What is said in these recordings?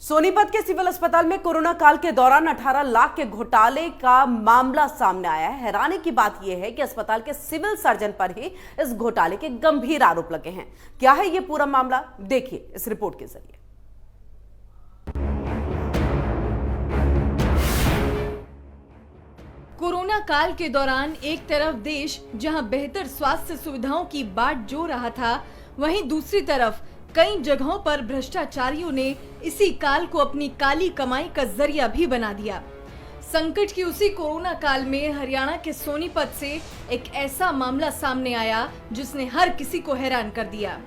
सोनीपत के सिविल अस्पताल में कोरोना काल के दौरान 18 लाख के घोटाले का मामला सामने आया है। हैरानी की बात यह है कि अस्पताल के सिविल सर्जन पर ही इस घोटाले के गंभीर आरोप लगे हैं। क्या है यह पूरा मामला, देखिए इस रिपोर्ट के जरिए। कोरोना काल के दौरान एक तरफ देश जहां बेहतर स्वास्थ्य सुविधाओं की बाट जो रहा था, वहीं दूसरी तरफ कई जगहों पर भ्रष्टाचारियों ने इसी काल को अपनी काली कमाई का जरिया भी बना दिया। संकट की उसी कोरोना काल में हरियाणा के सोनीपत से एक ऐसा मामला सामने आया जिसने हर किसी को हैरान कर दिया।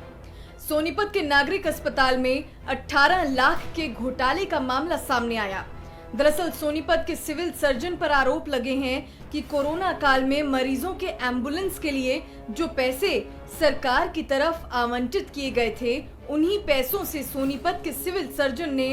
सोनीपत के नागरिक अस्पताल में 18 लाख के घोटाले का मामला सामने आया। दरअसल सोनीपत के सिविल सर्जन पर आरोप लगे हैं कि कोरोना काल में मरीजों के एम्बुलेंस के लिए जो पैसे सरकार की तरफ आवंटित किए गए थे, उन्हीं पैसों से सोनीपत के सिविल सर्जन ने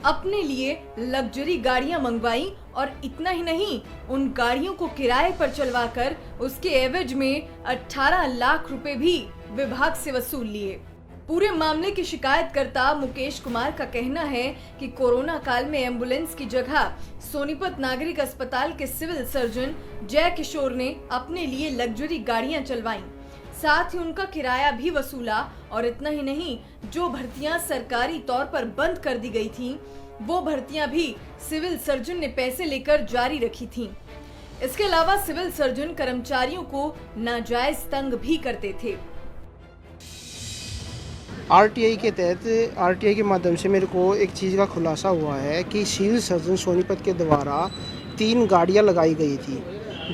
अपने लिए लग्जरी गाड़ियां मंगवाई और इतना ही नहीं, उन गाड़ियों को किराए पर चलवाकर उसके एवज में 18 लाख रुपए भी विभाग से वसूल लिए। पूरे मामले के शिकायतकर्ता मुकेश कुमार का कहना है कि कोरोना काल में एम्बुलेंस की जगह सोनीपत नागरिक अस्पताल के सिविल सर्जन जय किशोर ने अपने लिए लग्जरी गाड़ियां चलवाईं, साथ ही उनका किराया भी वसूला और इतना ही नहीं, जो भर्तियां सरकारी तौर पर बंद कर दी गई थीं, वो भर्तियां भी सिविल सर्जन ने पैसे लेकर जारी रखी थीं। इसके अलावा सिविल सर्जन कर्मचारियों को नाजायज तंग भी करते थे। आरटीआई के माध्यम से मेरे को एक चीज़ का खुलासा हुआ है कि सिविल सर्जन सोनीपत के द्वारा 3 गाड़ियां लगाई गई थी।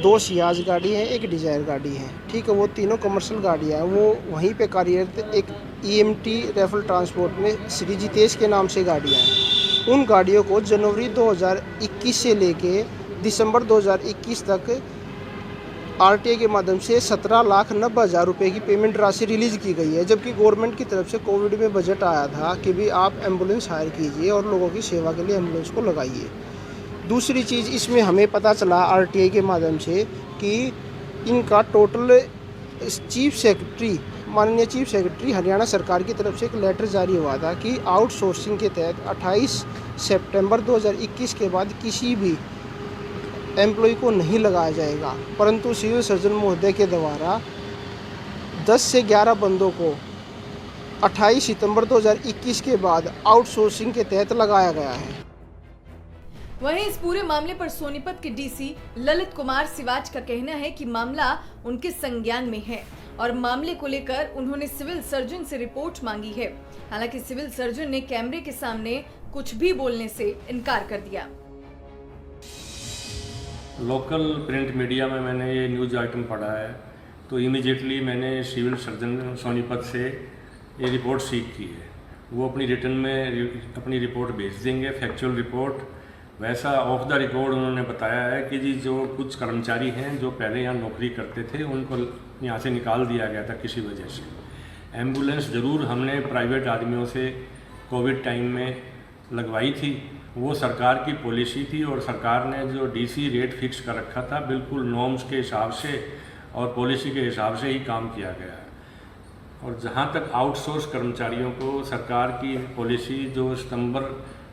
2 सियाज गाड़ी है, 1 डिजायर गाड़ी है। ठीक है, वो तीनों कमर्शियल गाड़ियां हैं। वो वहीं पे कार्यरत एक ईएमटी रेफरल ट्रांसपोर्ट में श्री जितेश के नाम से गाड़ियां हैं। उन गाड़ियों को जनवरी 2021 से लेके दिसंबर 2021 तक आरटीआई के माध्यम से 17,90,000 रुपये की पेमेंट राशि रिलीज की गई है, जबकि गवर्नमेंट की तरफ से कोविड में बजट आया था कि भी आप एम्बुलेंस हायर कीजिए और लोगों की सेवा के लिए एम्बुलेंस को लगाइए। दूसरी चीज़ इसमें हमें पता चला आरटीआई के माध्यम से कि इनका टोटल चीफ सेक्रेटरी, माननीय चीफ सेक्रेटरी हरियाणा सरकार की तरफ से एक लेटर जारी हुआ था कि आउटसोर्सिंग के तहत 28 सितंबर 2021 के बाद किसी भी एम्प्लॉय को नहीं लगाया जाएगा, परंतु सिविल सर्जन महोदय के द्वारा 10 से 11 बंदों को 28 सितंबर 2021 के बाद आउटसोर्सिंग के तहत लगाया गया है। वहीं इस पूरे मामले पर सोनीपत के डीसी ललित कुमार सिवाच का कहना है कि मामला उनके संज्ञान में है और मामले को लेकर उन्होंने सिविल सर्जन से रिपोर्ट मांगी है। हालांकि सिविल सर्जन ने कैमरे के सामने कुछ भी बोलने से इनकार कर दिया। लोकल प्रिंट मीडिया में मैंने ये न्यूज़ आइटम पढ़ा है, तो इमीडिएटली मैंने सिविल सर्जन सोनीपत से ये रिपोर्ट सीख की है। वो अपनी रिटर्न में अपनी रिपोर्ट भेज देंगे, फैक्चुअल रिपोर्ट। वैसा ऑफ द रिकॉर्ड उन्होंने बताया है कि जी जो कुछ कर्मचारी हैं जो पहले यहाँ नौकरी करते थे, उनको यहाँ से निकाल दिया गया था किसी वजह से। एम्बुलेंस ज़रूर हमने प्राइवेट आदमियों से कोविड टाइम में लगवाई थी, वो सरकार की पॉलिसी थी और सरकार ने जो डीसी रेट फिक्स कर रखा था, बिल्कुल नॉर्म्स के हिसाब से और पॉलिसी के हिसाब से ही काम किया गया है। और जहाँ तक आउटसोर्स कर्मचारियों को सरकार की पॉलिसी जो सितंबर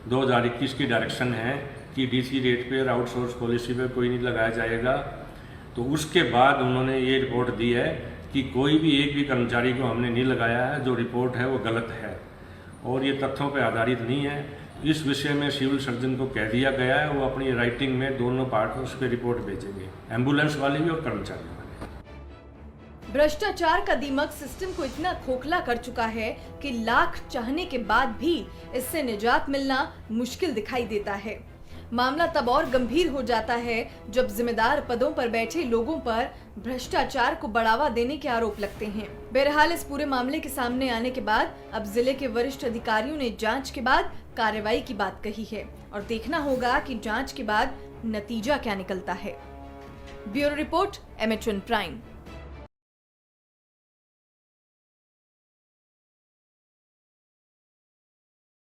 2021 की डायरेक्शन है कि डीसी रेट पे और आउटसोर्स पॉलिसी पे कोई नहीं लगाया जाएगा, तो उसके बाद उन्होंने ये रिपोर्ट दी है कि कोई भी एक भी कर्मचारी को हमने नहीं लगाया है। जो रिपोर्ट है वो गलत है और ये तथ्यों पर आधारित नहीं है। इस विषय में सिविल सर्जन को कह दिया गया है, वो अपनी राइटिंग में दोनों पार्ट उस पर रिपोर्ट भेजेंगे, एम्बुलेंस वाले भी और कर्मचारी वाले। भ्रष्टाचार का दीमक सिस्टम को इतना खोखला कर चुका है कि लाख चाहने के बाद भी इससे निजात मिलना मुश्किल दिखाई देता है। मामला तब और गंभीर हो जाता है जब जिम्मेदार पदों पर बैठे लोगों पर भ्रष्टाचार को बढ़ावा देने के आरोप लगते हैं। बहरहाल इस पूरे मामले के सामने आने के बाद अब जिले के वरिष्ठ अधिकारियों ने जांच के बाद कार्रवाई की बात कही है और देखना होगा कि जांच के बाद नतीजा क्या निकलता है। Bureau report, MH1 prime.